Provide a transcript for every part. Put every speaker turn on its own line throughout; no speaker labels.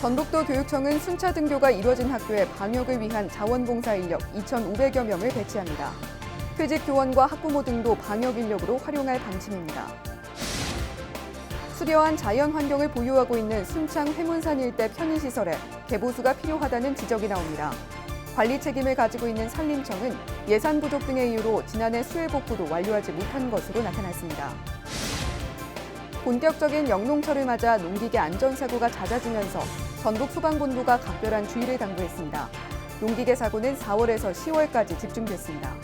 전북도 교육청은 순차 등교가 이뤄진 학교에 방역을 위한 자원봉사 인력 2,500여 명을 배치합니다. 퇴직 교원과 학부모 등도 방역 인력으로 활용할 방침입니다. 수려한 자연 환경을 보유하고 있는 순창 회문산 일대 편의시설에 개보수가 필요하다는 지적이 나옵니다. 관리 책임을 가지고 있는 산림청은 예산 부족 등의 이유로 지난해 수해 복구도 완료하지 못한 것으로 나타났습니다. 본격적인 영농철을 맞아 농기계 안전사고가 잦아지면서 전북소방본부가 각별한 주의를 당부했습니다. 농기계 사고는 4월에서 10월까지 집중됐습니다.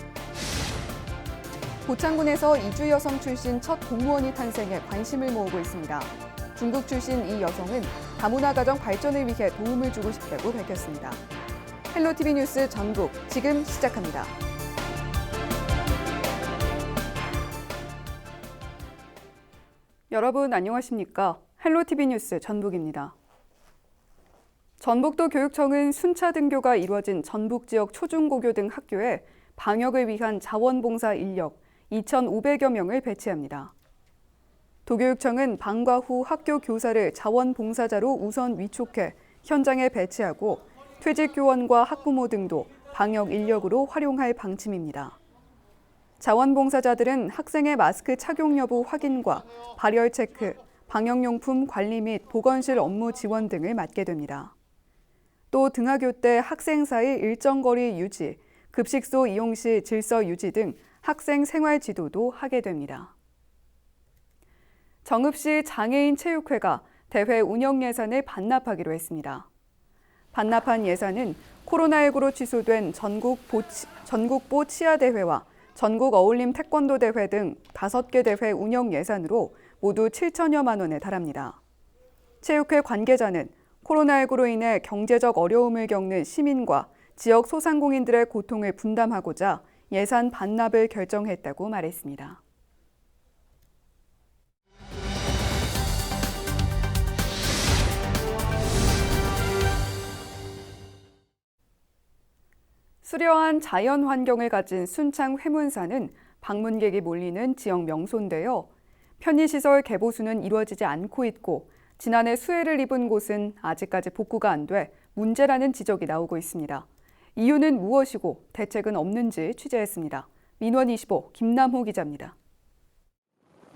고창군에서 이주 여성 출신 첫 공무원이 탄생해 관심을 모으고 있습니다. 중국 출신 이 여성은 다문화 가정 발전을 위해 도움을 주고 싶다고 밝혔습니다. 헬로티비 뉴스 전북 지금 시작합니다. 여러분 안녕하십니까? 헬로티비 뉴스 전북입니다. 전북도 교육청은 순차 등교가 이루어진 전북 지역 초중고교 등 학교에 방역을 위한 자원봉사 인력 2,500여 명을 배치합니다. 도교육청은 방과 후 학교 교사를 자원봉사자로 우선 위촉해 현장에 배치하고 퇴직 교원과 학부모 등도 방역 인력으로 활용할 방침입니다. 자원봉사자들은 학생의 마스크 착용 여부 확인과 발열 체크, 방역용품 관리 및 보건실 업무 지원 등을 맡게 됩니다. 또 등하교 때 학생 사이 일정 거리 유지, 급식소 이용 시 질서 유지 등 학생 생활 지도도 하게 됩니다. 정읍시 장애인 체육회가 대회 운영 예산을 반납하기로 했습니다. 반납한 예산은 코로나19로 취소된 전국보 치아대회와 전국 어울림 태권도 대회 등 5개 대회 운영 예산으로 모두 7천여만 원에 달합니다. 체육회 관계자는 코로나19로 인해 경제적 어려움을 겪는 시민과 지역 소상공인들의 고통을 분담하고자 예산 반납을 결정했다고 말했습니다. 수려한 자연 환경을 가진 순창 회문산은 방문객이 몰리는 지역 명소인데요. 편의시설 개보수는 이루어지지 않고 있고 지난해 수해를 입은 곳은 아직까지 복구가 안 돼 문제라는 지적이 나오고 있습니다. 이유는 무엇이고 대책은 없는지 취재했습니다. 민원25 김남호 기자입니다.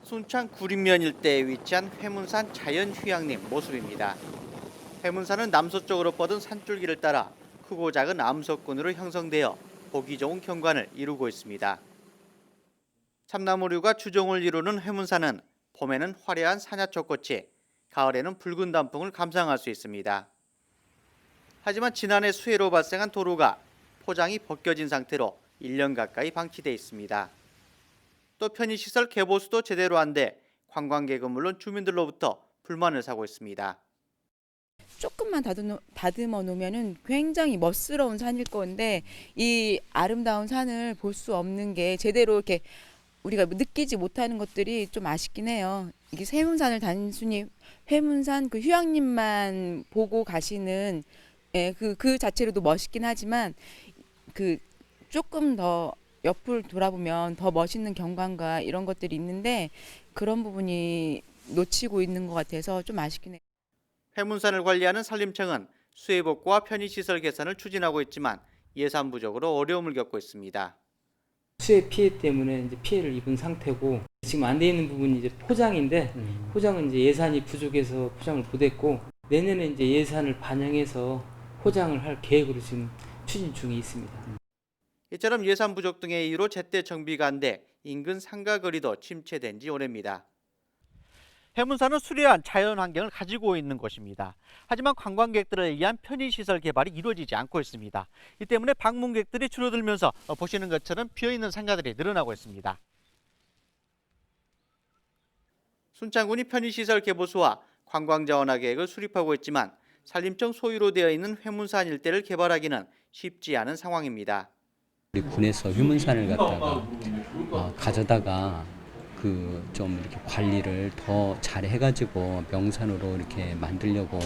순창 구림면 일대에 위치한 회문산 자연휴양림 모습입니다. 회문산은 남서쪽으로 뻗은 산줄기를 따라 크고 작은 암석군으로 형성되어 보기 좋은 경관을 이루고 있습니다. 참나무류가 주종을 이루는 회문산은 봄에는 화려한 산야초꽃이, 가을에는 붉은 단풍을 감상할 수 있습니다. 하지만 지난해 수해로 발생한 도로가 포장이 벗겨진 상태로 1년 가까이 방치돼 있습니다. 또 편의시설 개보수도 제대로 안 돼 관광객은 물론 주민들로부터 불만을 사고 있습니다.
조금만 다듬어 놓으면은 굉장히 멋스러운 산일 건데 이 아름다운 산을 볼 수 없는 게 제대로 이렇게 우리가 느끼지 못하는 것들이 좀 아쉽긴 해요. 이게 회문산을 단순히 회문산 그 휴양림만 보고 가시는 그 자체로도 멋있긴 하지만 그 조금 더 옆을 돌아보면 더 멋있는 경관과 이런 것들이 있는데 그런 부분이 놓치고 있는 것 같아서 좀 아쉽긴 해요.
회문산을 관리하는 산림청은 수해 복구와 편의시설 개선을 추진하고 있지만 예산 부족으로 어려움을 겪고 있습니다.
수해 피해 때문에 이제 피해를 입은 상태고 지금 안 돼 있는 부분이 이제 포장인데 포장은 이제 예산이 부족해서 포장을 못했고 내년에 이제 예산을 반영해서 포장을 할 계획으로 지금 추진 중에 있습니다.
이처럼 예산 부족 등의 이유로 제때 정비가 안 돼 인근 상가거리도 침체된 지 오래입니다. 회문산은 수려한 자연 환경을 가지고 있는 곳입니다. 하지만 관광객들을 위한 편의시설 개발이 이루어지지 않고 있습니다. 이 때문에 방문객들이 줄어들면서 보시는 것처럼 비어있는 상가들이 늘어나고 있습니다. 순창군이 편의시설 개보수와 관광자원화 계획을 수립하고 있지만 산림청 소유로 되어 있는 회문산 일대를 개발하기는 쉽지 않은 상황입니다.
우리 군에서 회문산을 갖다가 가져다가 좀 이렇게 관리를 더 잘 해가지고 명산으로 이렇게 만들려고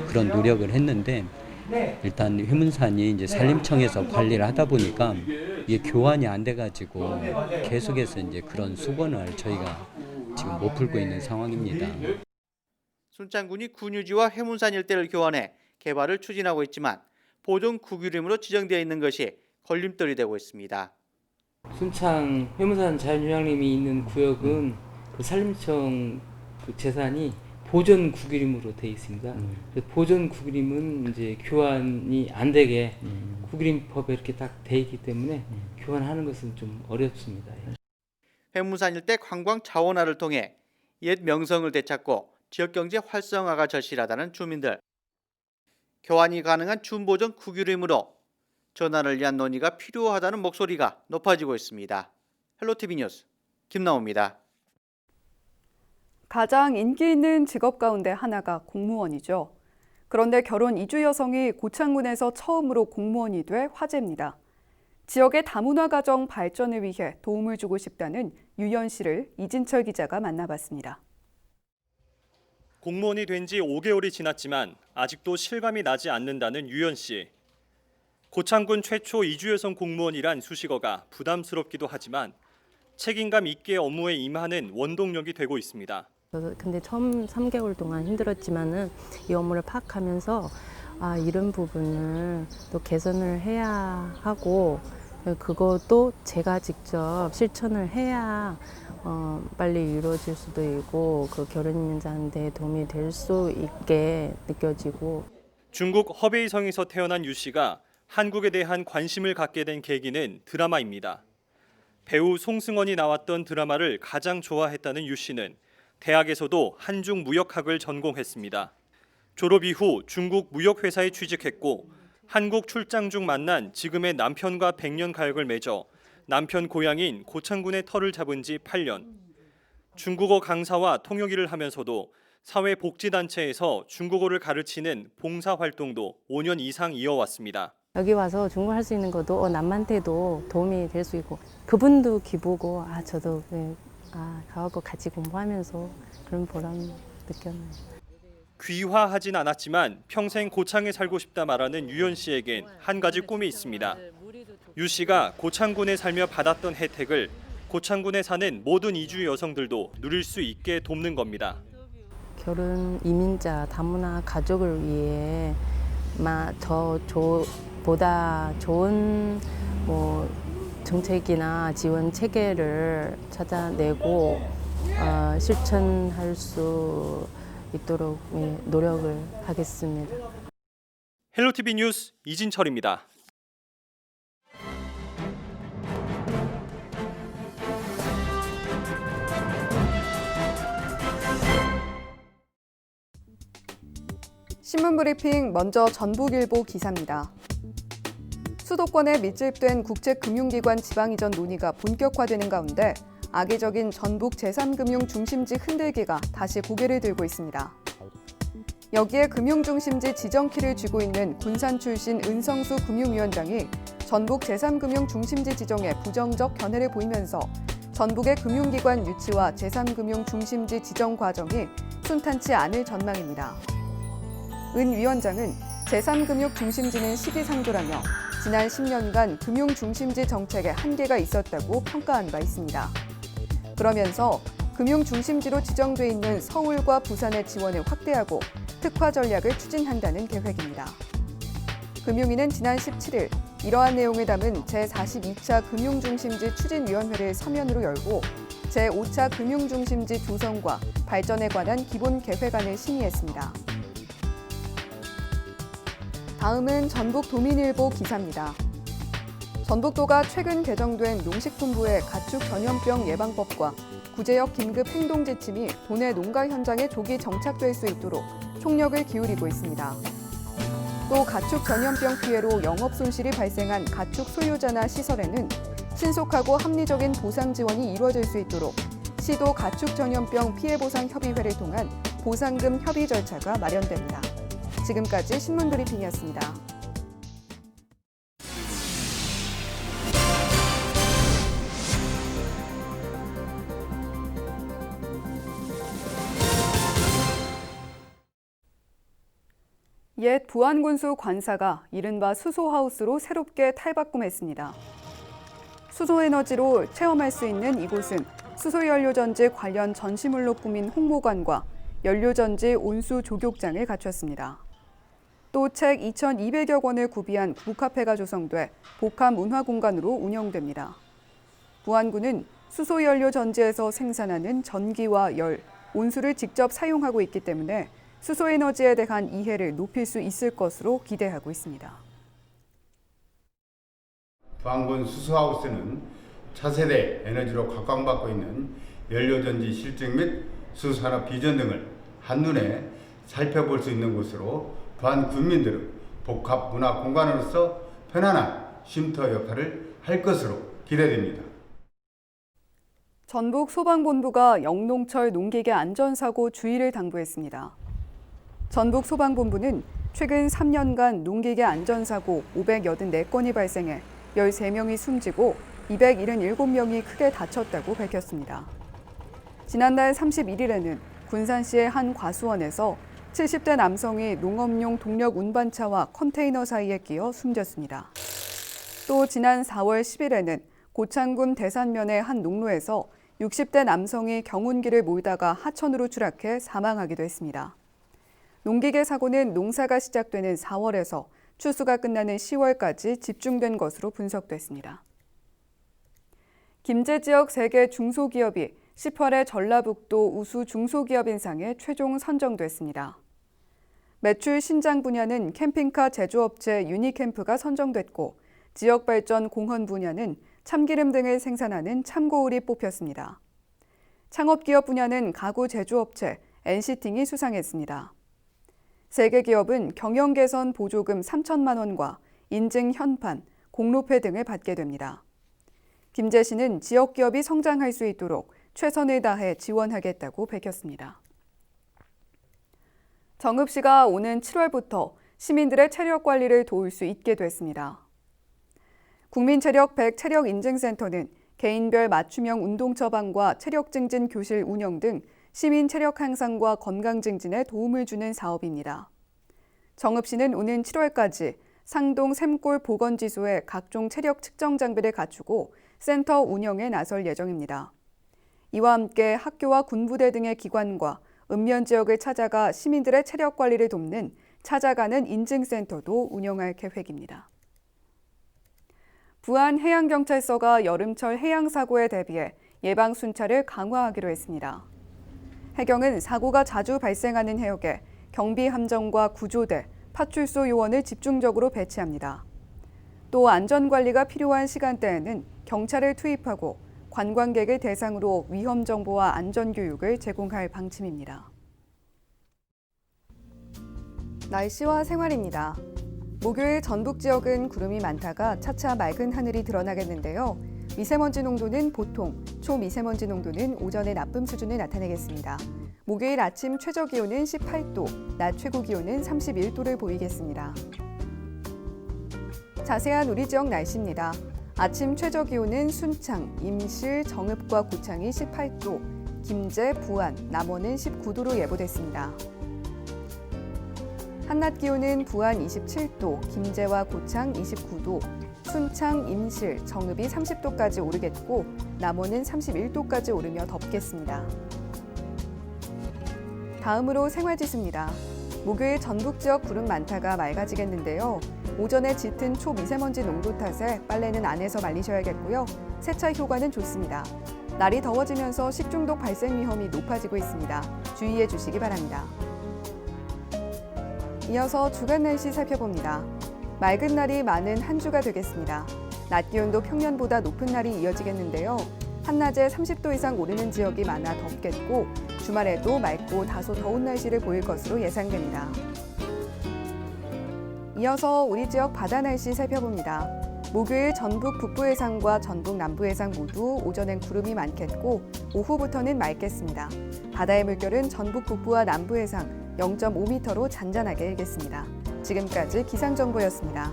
그런 노력을 했는데 일단 회문산이 이제 산림청에서 관리를 하다 보니까 이게 교환이 안 돼가지고 계속해서 이제 그런 수건을 저희가 지금 못 풀고 있는 상황입니다.
순창군이 군유지와 해문산 일대를 교환해 개발을 추진하고 있지만 보존 국유림으로 지정되어 있는 것이 걸림돌이 되고 있습니다.
순창 회문산 자연휴양림이 있는 구역은 그 산림청 그 재산이 보존 국유림으로 되어 있습니다. 그래서 보존 국유림은 이제 교환이 안 되게 국유림법에 이렇게 딱 돼 있기 때문에 교환하는 것은 좀 어렵습니다.
회문산 일대 관광 자원화를 통해 옛 명성을 되찾고 지역경제 활성화가 절실하다는 주민들. 교환이 가능한 준보존 국유림으로 전환을 위한 논의가 필요하다는 목소리가 높아지고 있습니다. 헬로티비 뉴스 김나옵니다.
가장 인기 있는 직업 가운데 하나가 공무원이죠. 그런데 결혼 이주 여성이 고창군에서 처음으로 공무원이 돼 화제입니다. 지역의 다문화 가정 발전을 위해 도움을 주고 싶다는 유연 씨를 이진철 기자가 만나봤습니다.
공무원이 된 지 5개월이 지났지만 아직도 실감이 나지 않는다는 유연 씨. 고창군 최초 이주 여성 공무원이란 수식어가 부담스럽기도 하지만 책임감 있게 업무에 임하는 원동력이 되고 있습니다.
근데 처음 3개월 동안 힘들었지만은 이 업무를 파악하면서 이런 부분을 또 개선을 해야 하고 그것도 제가 직접 실천을 해야 빨리 이루어질 수도 있고 그 결혼 임자한테 도움이 될 수 있게 느껴지고.
중국 허베이성에서 태어난 유 씨가 한국에 대한 관심을 갖게 된 계기는 드라마입니다. 배우 송승헌이 나왔던 드라마를 가장 좋아했다는 유 씨는 대학에서도 한중 무역학을 전공했습니다. 졸업 이후 중국 무역회사에 취직했고 한국 출장 중 만난 지금의 남편과 100년 가역을 맺어 남편 고향인 고창군의 터를 잡은 지 8년. 중국어 강사와 통역일을 하면서도 사회복지단체에서 중국어를 가르치는 봉사활동도 5년 이상 이어왔습니다.
여기 와서 중국어 할 수 있는 것도 남한테도 도움이 될 수 있고 그분도 기쁘고 저도 가고 같이 공부하면서 그런 보람 느꼈네요.
귀화하진 않았지만 평생 고창에 살고 싶다 말하는 유연 씨에겐 한 가지 꿈이 있습니다. 유 씨가 고창군에 살며 받았던 혜택을 고창군에 사는 모든 이주 여성들도 누릴 수 있게 돕는 겁니다.
결혼 이민자 다문화 가족을 위해 보다 좋은 정책이나 지원 체계를 찾아내고 실천할 수 있도록 노력을 하겠습니다.
헬로티비 뉴스 이진철입니다.
신문 브리핑 먼저 전북일보 기사입니다. 수도권에 밀집된 국제금융기관 지방이전 논의가 본격화되는 가운데 악의적인 전북 제3금융 중심지 흔들기가 다시 고개를 들고 있습니다. 여기에 금융중심지 지정키를 쥐고 있는 군산 출신 은성수 금융위원장이 전북 제3금융 중심지 지정에 부정적 견해를 보이면서 전북의 금융기관 유치와 제3금융 중심지 지정 과정이 순탄치 않을 전망입니다. 은 위원장은 제3금융 중심지는 시기상조라며 지난 10년간 금융중심지 정책에 한계가 있었다고 평가한 바 있습니다. 그러면서 금융중심지로 지정돼 있는 서울과 부산의 지원을 확대하고 특화 전략을 추진한다는 계획입니다. 금융위는 지난 17일 이러한 내용을 담은 제42차 금융중심지 추진위원회를 서면으로 열고 제5차 금융중심지 조성과 발전에 관한 기본 계획안을 심의했습니다. 다음은 전북도민일보 기사입니다. 전북도가 최근 개정된 농식품부의 가축 전염병 예방법과 구제역 긴급 행동 지침이 도내 농가 현장에 조기 정착될 수 있도록 총력을 기울이고 있습니다. 또 가축 전염병 피해로 영업 손실이 발생한 가축 소유자나 시설에는 신속하고 합리적인 보상 지원이 이루어질 수 있도록 시도 가축 전염병 피해 보상 협의회를 통한 보상금 협의 절차가 마련됩니다. 지금까지 신문 브리핑이었습니다. 옛 부안군수 관사가 이른바 수소하우스로 새롭게 탈바꿈했습니다. 수소에너지로 체험할 수 있는 이곳은 수소연료전지 관련 전시물로 꾸민 홍보관과 연료전지 온수 조격장을 갖췄습니다. 또 책 2,200여 권을 구비한 북카페가 조성돼 복합 문화 공간으로 운영됩니다. 부안군은 수소연료 전지에서 생산하는 전기와 열, 온수를 직접 사용하고 있기 때문에 수소에너지에 대한 이해를 높일 수 있을 것으로 기대하고 있습니다.
부안군 수소하우스는 차세대 에너지로 각광받고 있는 연료전지 실증 및 수소산업 비전 등을 한눈에 살펴볼 수 있는 곳으로 부안 군민들은 복합 문화 공간으로서 편안한 쉼터 역할을 할 것으로 기대됩니다.
전북 소방본부가 영농철 농기계 안전사고 주의를 당부했습니다. 전북 소방본부는 최근 3년간 농기계 안전사고 584건이 발생해 13명이 숨지고 277명이 크게 다쳤다고 밝혔습니다. 지난달 31일에는 군산시의 한 과수원에서 70대 남성이 농업용 동력 운반차와 컨테이너 사이에 끼어 숨졌습니다. 또 지난 4월 10일에는 고창군 대산면의 한 농로에서 60대 남성이 경운기를 몰다가 하천으로 추락해 사망하기도 했습니다. 농기계 사고는 농사가 시작되는 4월에서 추수가 끝나는 10월까지 집중된 것으로 분석됐습니다. 김제 지역 3개 중소기업이 18회 전라북도 우수 중소기업인상에 최종 선정됐습니다. 매출 신장 분야는 캠핑카 제조업체 유니캠프가 선정됐고 지역발전 공헌 분야는 참기름 등을 생산하는 참고울이 뽑혔습니다. 창업기업 분야는 가구 제조업체 NC팅이 수상했습니다. 3개 기업은 경영개선 보조금 3천만 원과 인증 현판, 공로패 등을 받게 됩니다. 김제시는 지역기업이 성장할 수 있도록 최선을 다해 지원하겠다고 밝혔습니다. 정읍시가 오는 7월부터 시민들의 체력 관리를 도울 수 있게 됐습니다. 국민체력 100 체력인증센터는 개인별 맞춤형 운동 처방과 체력 증진 교실 운영 등 시민 체력 향상과 건강 증진에 도움을 주는 사업입니다. 정읍시는 오는 7월까지 상동 샘골 보건지소에 각종 체력 측정 장비를 갖추고 센터 운영에 나설 예정입니다. 이와 함께 학교와 군부대 등의 기관과 읍면 지역을 찾아가 시민들의 체력 관리를 돕는 찾아가는 인증센터도 운영할 계획입니다. 부안해양경찰서가 여름철 해양사고에 대비해 예방순찰을 강화하기로 했습니다. 해경은 사고가 자주 발생하는 해역에 경비함정과 구조대, 파출소 요원을 집중적으로 배치합니다. 또 안전관리가 필요한 시간대에는 경찰을 투입하고 관광객을 대상으로 위험 정보와 안전교육을 제공할 방침입니다. 날씨와 생활입니다. 목요일 전북 지역은 구름이 많다가 차차 맑은 하늘이 드러나겠는데요. 미세먼지 농도는 보통, 초미세먼지 농도는 오전에 나쁨 수준을 나타내겠습니다. 목요일 아침 최저 기온은 18도, 낮 최고 기온은 31도를 보이겠습니다. 자세한 우리 지역 날씨입니다. 아침 최저 기온은 순창, 임실, 정읍과 고창이 18도, 김제, 부안, 남원은 19도로 예보됐습니다. 한낮 기온은 부안 27도, 김제와 고창 29도, 순창, 임실, 정읍이 30도까지 오르겠고 남원은 31도까지 오르며 덥겠습니다. 다음으로 생활지수입니다. 목요일 전북 지역 구름 많다가 맑아지겠는데요. 오전에 짙은 초미세먼지 농도 탓에 빨래는 안에서 말리셔야겠고요. 세차 효과는 좋습니다. 날이 더워지면서 식중독 발생 위험이 높아지고 있습니다. 주의해 주시기 바랍니다. 이어서 주간 날씨 살펴봅니다. 맑은 날이 많은 한 주가 되겠습니다. 낮 기온도 평년보다 높은 날이 이어지겠는데요. 한낮에 30도 이상 오르는 지역이 많아 덥겠고 주말에도 맑고 다소 더운 날씨를 보일 것으로 예상됩니다. 이어서 우리 지역 바다 날씨 살펴봅니다. 목요일 전북 북부 해상과 전북 남부 해상 모두 오전엔 구름이 많겠고 오후부터는 맑겠습니다. 바다의 물결은 전북 북부와 남부 해상 0.5m로 잔잔하게 일겠습니다. 지금까지 기상정보였습니다.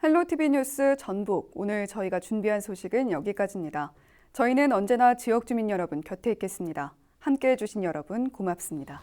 헬로티비 뉴스 전북, 오늘 저희가 준비한 소식은 여기까지입니다. 저희는 언제나 지역 주민 여러분 곁에 있겠습니다. 함께해 주신 여러분 고맙습니다.